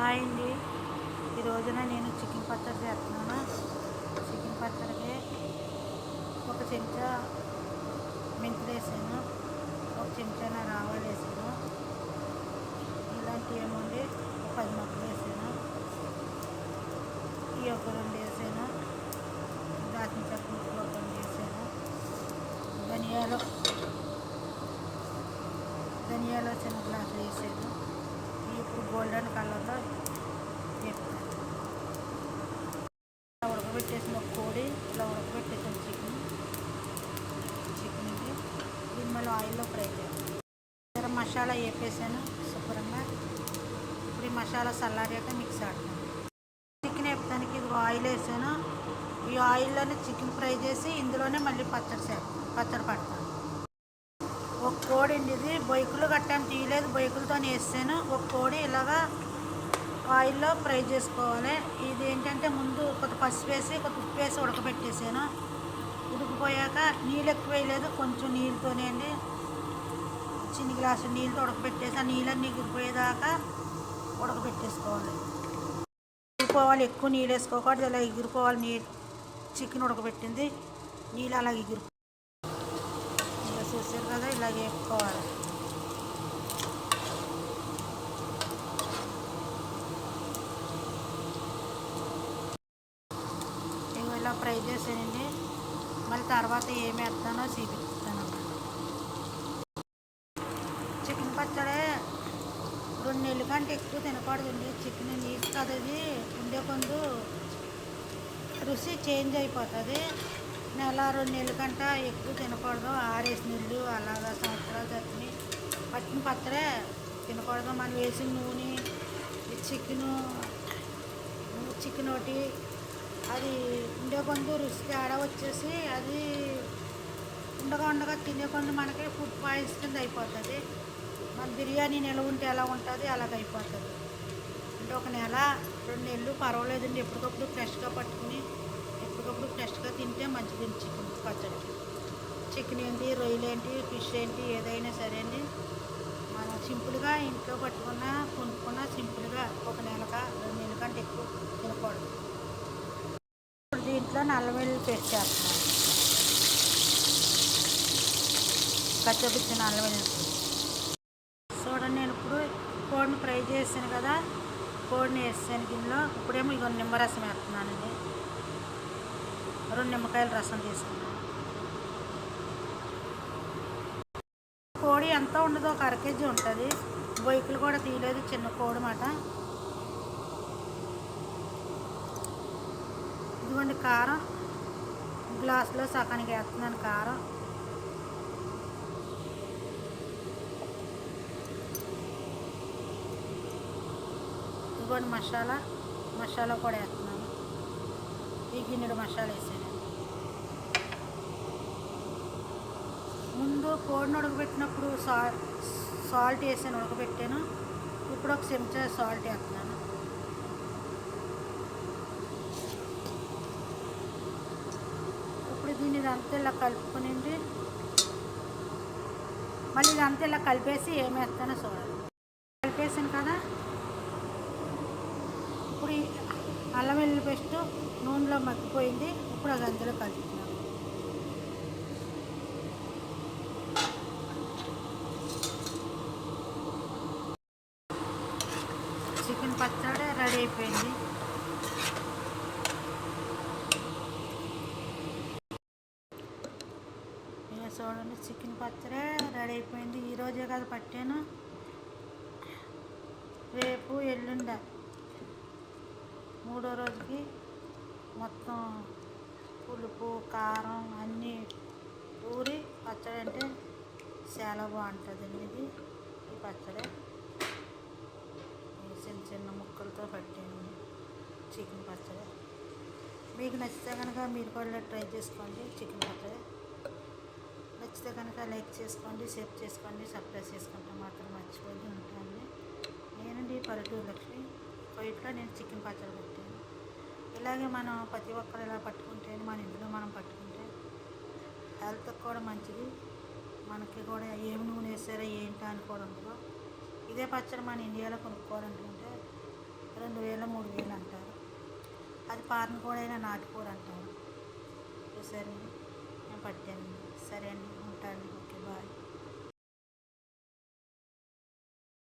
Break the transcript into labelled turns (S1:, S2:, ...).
S1: Hi అండి. ఈ రోజున నేను చికెన్ పచ్చడి చేస్తున్నాను. చికెన్ పచ్చడికి ఒక చెంచా మెంతులు వేసాను, ఒక చెంచా ఆవాలు వేసాను, ఇలాంటివి ఏమండి ఒక 10 మొక్కలు వేసాను, ఈ ఒక 2 వేసాను, దాచిన చెక్క ఒక 2 వేసాను, ధనియాలు చిన్న గ్లాసు వేసాను. ఇప్పుడు గోల్డెన్ కలర్లో వేపుతాను. ఉడకబెట్టేసిన ఒక కోడి, ఇలా ఉడకబెట్టేసిన చికెన్కి దీన్ని మళ్ళీ ఆయిల్లో ఫ్రై చేయాలి. మసాలా వేపేసాను శుభ్రంగా. ఇప్పుడు ఈ మసాలా చల్లారాక మిక్స్ ఆడతాను. చికెన్ వేపడానికి ఇది ఆయిల్ వేసాను. ఈ ఆయిల్లోనే చికెన్ ఫ్రై చేసి ఇందులోనే మళ్ళీ పచ్చడి పడతాను. ఒక కోడి అండి, ఇది బొయ్యకులు గట్టాను తీయలేదు, బొయ్యకులతో వేసాను. ఒక కోడి ఇలాగా ఆయిల్లో ఫ్రై చేసుకోవాలి. ఇది ఏంటంటే ముందు కొద్ది పసుపు వేసి కొద్ది ఉప్పు వేసి ఉడకబెట్టేసాను. ఉడికిపోయాక నీళ్ళు ఎక్కువ వేయలేదు, కొంచెం నీళ్ళతోనే అండి, చిన్న గ్లాసు నీళ్ళతో ఉడకబెట్టేసి ఆ నీళ్ళని ఎగిరిపోయేదాకా ఉడకబెట్టేసుకోవాలి. ఎగిరిపోవాలి, ఎక్కువ నీళ్ళు వేసుకోకూడదు, ఇలా ఎగిరిపోవాలి. చికెన్ ఉడకబెట్టింది నీళ్ళు అలా ఎగిరిపోవాలి. ఇలా చూసారు కదా, ఇలా వేపుకోవాలి. ఇలా ఫ్రై చేసానండి. మళ్ళీ తర్వాత ఏమి వేస్తానో చూపిస్తాను. చికెన్ పచ్చడి 2 నెలల కంటే ఎక్కువ తినకూడదండి. చికెన్ నీట్ కదా, అది ఉండే కొందు రుచి చేంజ్ అయిపోతుంది. 1-2 నెలల కంటే ఎక్కువ తినకూడదు. 6 నెలలు అలాగా సంవత్సరాలు తప్పిని పట్టిన పచ్చడే తినకూడదు. మనం వేసిన నూనె, చికెన్ ఒకటి అది ఉండే కొందు రుచి తేడా వచ్చేసి అది ఉండగా తినే కొందు మనకి ఫుడ్ పాయిజన్ కింద అయిపోతుంది. మన బిర్యానీ నిల్వ ఉంటే ఎలా ఉంటుంది అలాగ అయిపోతుంది. అంటే 1 నెల 2 నెలలు పర్వాలేదండి. ఎప్పటికప్పుడు ఫ్రెష్గా పట్టుకుని ఎప్పటికప్పుడు ఫ్రెష్గా తింటే మంచిది. చికెన్ పచ్చడికి చికెన్ ఏంటి, రొయ్యలు ఏంటి, ఫిష్ ఏంటి, ఏదైనా సరే అండి, మనం సింపుల్గా ఇంట్లో కొనుక్కున్న సింపుల్గా 1 నెలకా 2 నెలల కంటే ఎక్కువ తినకూడదు. ఇప్పుడు దీంట్లో అల్లం వెల్లుల్లి పేస్ట్ చేస్తున్నాను. కచ్చపిచ్చిన అల్లం వెల్లుల్లి పేస్ట్ చూడండి. నేను ఇప్పుడు కోడిని ఫ్రై చేసాను కదా, కోడిని వేసాను గిన్నెలో. ఇప్పుడేమో ఇక నిమ్మరసం వేస్తున్నానండి. 2 నిమ్మకాయల రసం తీసుకున్నాను. కోడి ఎంత ఉండదో 1/2 కేజీ ఉంటుంది. బొయ్యకులు కూడా తీయలేదు, చిన్న కోడి మాట. ఇదిగోండి కారం, గ్లాసులో సగానికి వేస్తున్నాను కారం. ఇదిగోండి మసాలా కూడా వేస్తున్నాను. ఈ గిన్నెడు మసాలా వేసాను. ముందు కోడిని ఉడకబెట్టినప్పుడు సాల్ట్ వేసాను, ఉడకబెట్టాను. ఇప్పుడు 1 చెంచా సాల్ట్ వేస్తున్నాను. ఇప్పుడు దీన్ని ఇదంతా ఇలా కలుపుకునిండి, మళ్ళీ ఇదంతా ఇలా కలిపేసి ఏమి వేస్తానో చూడాలి. కలిపేసాను కదా, ఇప్పుడు అల్లం వెల్లుల్లి పేస్ట్ నూనెలో మగ్గిపోయింది. ఇప్పుడు అది అందులో కలుపుతున్నాను. చికెన్ పచ్చడి రెడీ అయిపోయింది. చూడండి, చికెన్ పచ్చడి రెడీ అయిపోయింది. ఈరోజే కదా పట్టాను, రేపు ఎల్లుండ 3వ రోజుకి మొత్తం పులుపు కారం అన్నీ ఊరి పచ్చడి అంటే చాలా బాగుంటుందండి. ఈ పచ్చడి చిన్న ముక్కలతో పట్టాను చికెన్ పచ్చడి. మీకు నచ్చితే కనుక మీరు కూడా ట్రై చేసుకోండి. చికెన్ పచ్చడి నచ్చితే కనుక లైక్ చేసుకోండి, షేర్ చేసుకోండి, సబ్స్క్రైబ్ చేసుకుంటే మాత్రం మర్చిపోయి ఉంటాను. నేనండి పల్లెటూరు లక్ష్మి. కోయిట్లో నేను చికెన్ పచ్చడి పెట్టాను. ఇలాగే మనం ప్రతి ఒక్కరు ఇలా పట్టుకుంటే, మన ఇంట్లో మనం పట్టుకుంటే హెల్త్కి కూడా మంచిది. మనకి కూడా ఏమి నూనె వేసారో ఏంటి అని కూడా ఉండదు. ఇదే పచ్చడి మన ఇండియాలో కొనుక్కోవాలనుకుంటే 2000 3000 అంటారు. అది పారిన కోడైనా నాటుకోడి అంటారు. సరే నేను పట్టాను. సరే అండి, ఉంటాను.